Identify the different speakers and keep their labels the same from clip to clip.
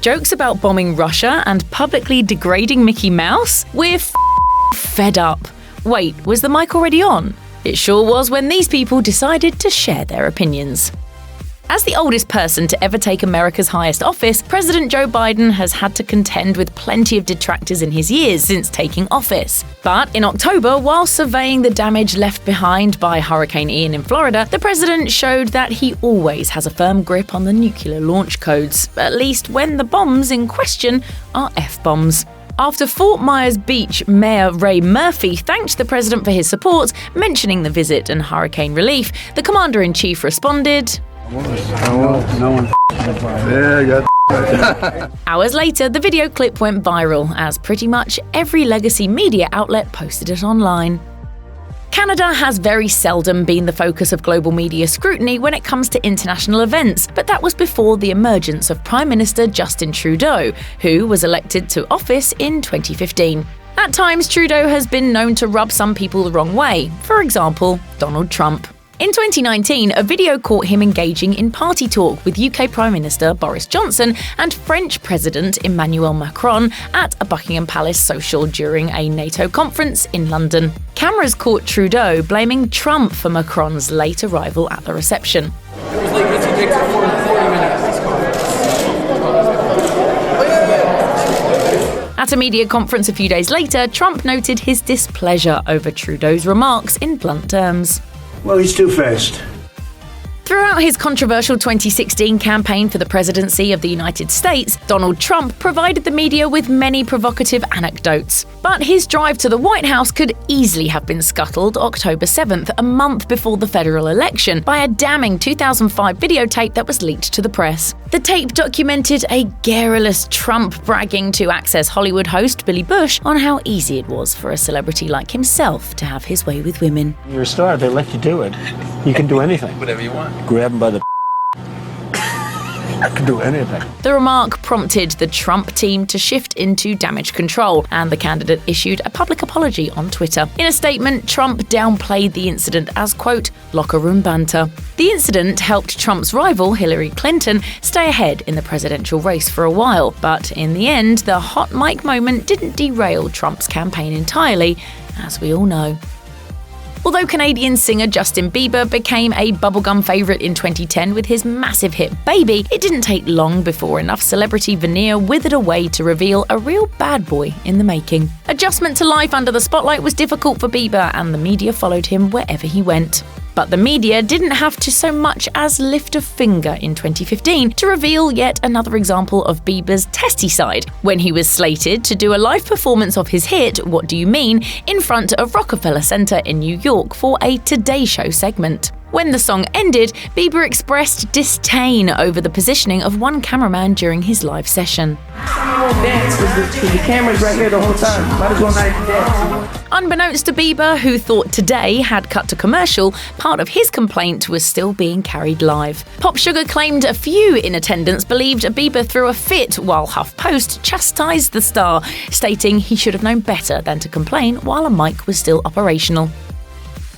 Speaker 1: jokes about bombing Russia and publicly degrading Mickey Mouse? We're fed up. Wait, was the mic already on? It sure was when these people decided to share their opinions. As the oldest person to ever take America's highest office, President Joe Biden has had to contend with plenty of detractors in his years since taking office. But in October, while surveying the damage left behind by Hurricane Ian in Florida, the president showed that he always has a firm grip on the nuclear launch codes, at least when the bombs in question are F-bombs. After Fort Myers Beach Mayor Ray Murphy thanked the president for his support, mentioning the visit and hurricane relief, the commander-in-chief responded, Hours later, the video clip went viral as pretty much every legacy media outlet posted it online. Canada has very seldom been the focus of global media scrutiny when it comes to international events, but that was before the emergence of Prime Minister Justin Trudeau, who was elected to office in 2015. At times, Trudeau has been known to rub some people the wrong way, for example, Donald Trump. In 2019, a video caught him engaging in party talk with UK Prime Minister Boris Johnson and French President Emmanuel Macron at a Buckingham Palace social during a NATO conference in London. Cameras caught Trudeau blaming Trump for Macron's late arrival at the reception.
Speaker 2: It was like Mr. Dixon 40 minutes.
Speaker 1: At a media conference a few days later, Trump noted his displeasure over Trudeau's remarks in blunt terms.
Speaker 3: Well, he's too fast.
Speaker 1: Throughout his controversial 2016 campaign for the presidency of the United States, Donald Trump provided the media with many provocative anecdotes. But his drive to the White House could easily have been scuttled October 7th, a month before the federal election, by a damning 2005 videotape that was leaked to the press. The tape documented a garrulous Trump bragging to Access Hollywood host Billy Bush on how easy it was for a celebrity like himself to have his way with women.
Speaker 4: You're a star, they let you do it. You can do anything.
Speaker 2: Whatever you want.
Speaker 4: Grab him by the I can do anything.
Speaker 1: The remark prompted the Trump team to shift into damage control, and the candidate issued a public apology on Twitter. In a statement, Trump downplayed the incident as, quote, locker room banter. The incident helped Trump's rival, Hillary Clinton, stay ahead in the presidential race for a while, but in the end, the hot mic moment didn't derail Trump's campaign entirely, as we all know. Although Canadian singer Justin Bieber became a bubblegum favourite in 2010 with his massive hit Baby, it didn't take long before enough celebrity veneer withered away to reveal a real bad boy in the making. Adjustment to life under the spotlight was difficult for Bieber, and the media followed him wherever he went. But the media didn't have to so much as lift a finger in 2015 to reveal yet another example of Bieber's testy side, when he was slated to do a live performance of his hit What Do You Mean in front of Rockefeller Center in New York for a Today Show segment. When the song ended, Bieber expressed disdain over the positioning of one cameraman during his live session.
Speaker 5: Dance because the camera's right here the whole time. Might as well not even dance.
Speaker 1: Unbeknownst to Bieber, who thought Today had cut to commercial, part of his complaint was still being carried live. Pop Sugar claimed a few in attendance believed Bieber threw a fit, while HuffPost chastised the star, stating he should have known better than to complain while a mic was still operational.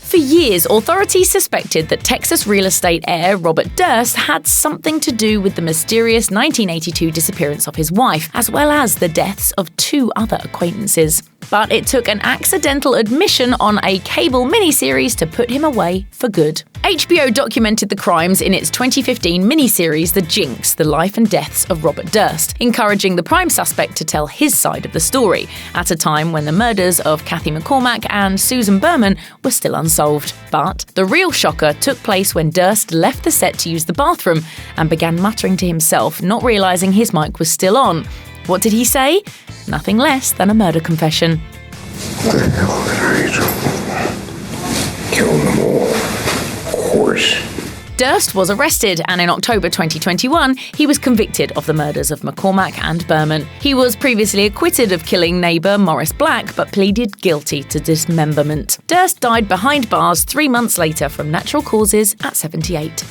Speaker 1: For years, authorities suspected that Texas real estate heir Robert Durst had something to do with the mysterious 1982 disappearance of his wife, as well as the deaths of two other acquaintances. But it took an accidental admission on a cable miniseries to put him away for good. HBO documented the crimes in its 2015 miniseries The Jinxed, The Life and Deaths of Robert Durst, encouraging the prime suspect to tell his side of the story, at a time when the murders of Kathy McCormack and Susan Berman were still unsolved. But the real shocker took place when Durst left the set to use the bathroom and began muttering to himself, not realizing his mic was still on. What did he say? Nothing less than a murder confession.
Speaker 6: What the hell did I do? Kill them all. Of course.
Speaker 1: Durst was arrested, and in October 2021, he was convicted of the murders of McCormack and Berman. He was previously acquitted of killing neighbour Morris Black, but pleaded guilty to dismemberment. Durst died behind bars 3 months later from natural causes at 78.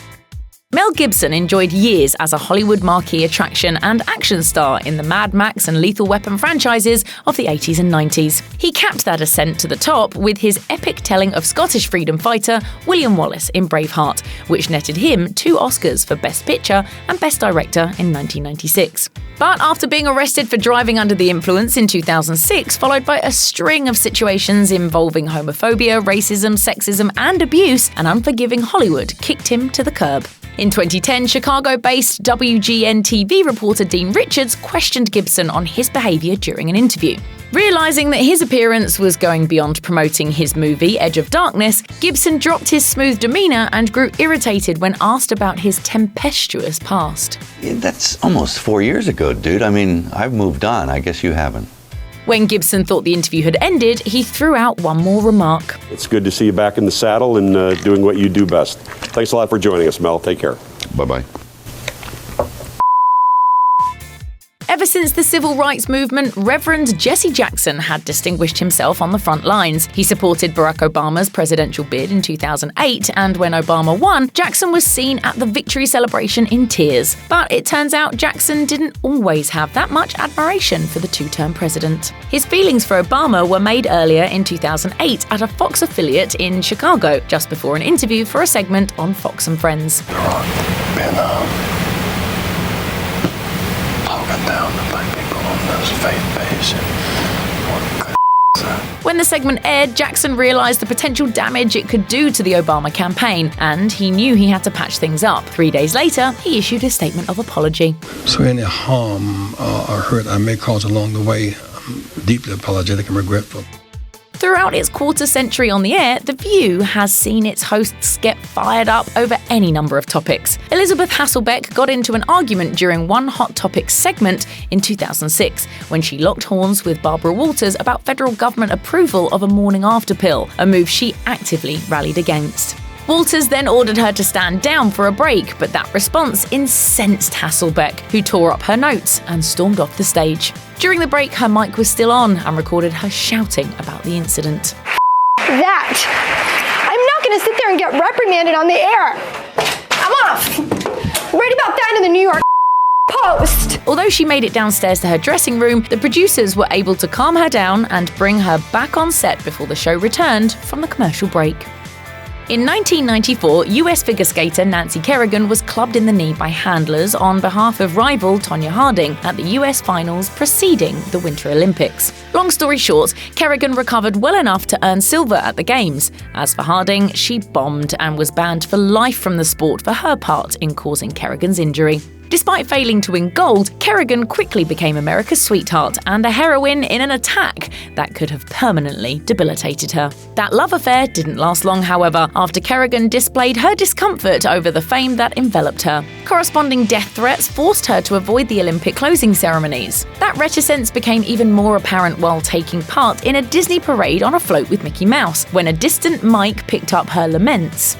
Speaker 1: Mel Gibson enjoyed years as a Hollywood marquee attraction and action star in the Mad Max and Lethal Weapon franchises of the 80s and 90s. He capped that ascent to the top with his epic telling of Scottish freedom fighter William Wallace in Braveheart, which netted him 2 Oscars for Best Picture and Best Director in 1996. But after being arrested for driving under the influence in 2006, followed by a string of situations involving homophobia, racism, sexism, and abuse, an unforgiving Hollywood kicked him to the curb. In 2010, Chicago-based WGN TV reporter Dean Richards questioned Gibson on his behaviour during an interview. Realising that his appearance was going beyond promoting his movie Edge of Darkness, Gibson dropped his smooth demeanour and grew irritated when asked about his tempestuous past.
Speaker 3: That's almost 4 years ago, dude. I mean, I've moved on. I guess you haven't.
Speaker 1: When Gibson thought the interview had ended, he threw out one more remark.
Speaker 7: It's good to see you back in the saddle and doing what you do best. Thanks a lot for joining us, Mel. Take care.
Speaker 3: Bye-bye.
Speaker 1: Ever since the civil rights movement, Reverend Jesse Jackson had distinguished himself on the front lines. He supported Barack Obama's presidential bid in 2008, and when Obama won, Jackson was seen at the victory celebration in tears. But it turns out Jackson didn't always have that much admiration for the 2-term president. His feelings for Obama were made earlier in 2008 at a Fox affiliate in Chicago, just before an interview for a segment on Fox and Friends.
Speaker 4: Down the black people on those faith-based.
Speaker 1: When the segment aired, Jackson realised the potential damage it could do to the Obama campaign, and he knew he had to patch things up. 3 days later, he issued a statement of apology.
Speaker 4: So any harm or hurt I may cause along the way, I'm deeply apologetic and regretful.
Speaker 1: Throughout its quarter-century on the air, The View has seen its hosts get fired up over any number of topics. Elisabeth Hasselbeck got into an argument during one Hot Topics segment in 2006 when she locked horns with Barbara Walters about federal government approval of a morning after pill, a move she actively rallied against. Walters then ordered her to stand down for a break, but that response incensed Hasselbeck, who tore up her notes and stormed off the stage. During the break, her mic was still on and recorded her shouting about the incident.
Speaker 8: That! I'm not going to sit there and get reprimanded on the air! I'm off! Write about that in the New York Post!
Speaker 1: Although she made it downstairs to her dressing room, the producers were able to calm her down and bring her back on set before the show returned from the commercial break. In 1994, US figure skater Nancy Kerrigan was clubbed in the knee by handlers on behalf of rival Tonya Harding at the US finals preceding the Winter Olympics. Long story short, Kerrigan recovered well enough to earn silver at the Games. As for Harding, she bombed and was banned for life from the sport for her part in causing Kerrigan's injury. Despite failing to win gold, Kerrigan quickly became America's sweetheart and a heroine in an attack that could have permanently debilitated her. That love affair didn't last long, however, after Kerrigan displayed her discomfort over the fame that enveloped her. Corresponding death threats forced her to avoid the Olympic closing ceremonies. That reticence became even more apparent while taking part in a Disney parade on a float with Mickey Mouse, when a distant mic picked up her laments.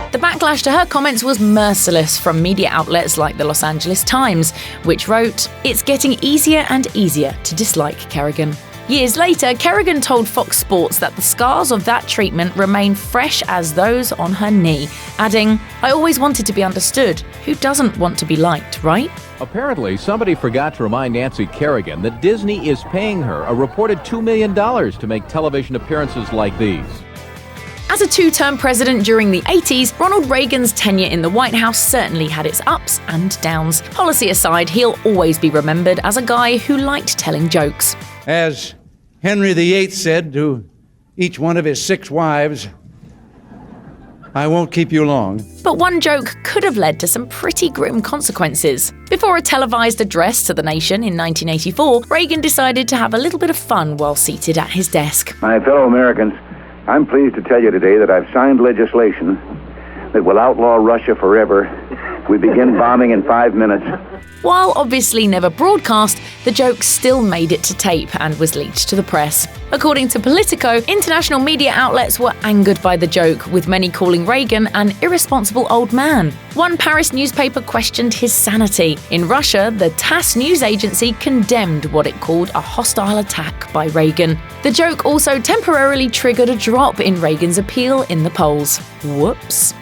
Speaker 1: The backlash to her comments was merciless from media outlets like the Los Angeles Times, which wrote, "It's getting easier and easier to dislike Kerrigan." Years later, Kerrigan told Fox Sports that the scars of that treatment remain fresh as those on her knee, adding, "I always wanted to be understood. Who doesn't want to be liked, right?"
Speaker 9: Apparently, somebody forgot to remind Nancy Kerrigan that Disney is paying her a reported $2 million to make television appearances like these.
Speaker 1: As a 2-term president during the 80s, Ronald Reagan's tenure in the White House certainly had its ups and downs. Policy aside, he'll always be remembered as a guy who liked telling jokes.
Speaker 10: As Henry VIII said to each one of his 6 wives, "I won't keep you long."
Speaker 1: But one joke could have led to some pretty grim consequences. Before a televised address to the nation in 1984, Reagan decided to have a little bit of fun while seated at his desk.
Speaker 11: My fellow Americans, I'm pleased to tell you today that I've signed legislation that will outlaw Russia forever We begin bombing in 5 minutes.
Speaker 1: While obviously never broadcast, the joke still made it to tape and was leaked to the press. According to Politico, international media outlets were angered by the joke, with many calling Reagan an irresponsible old man. One Paris newspaper questioned his sanity. In Russia, the TASS news agency condemned what it called a hostile attack by Reagan. The joke also temporarily triggered a drop in Reagan's appeal in the polls. Whoops.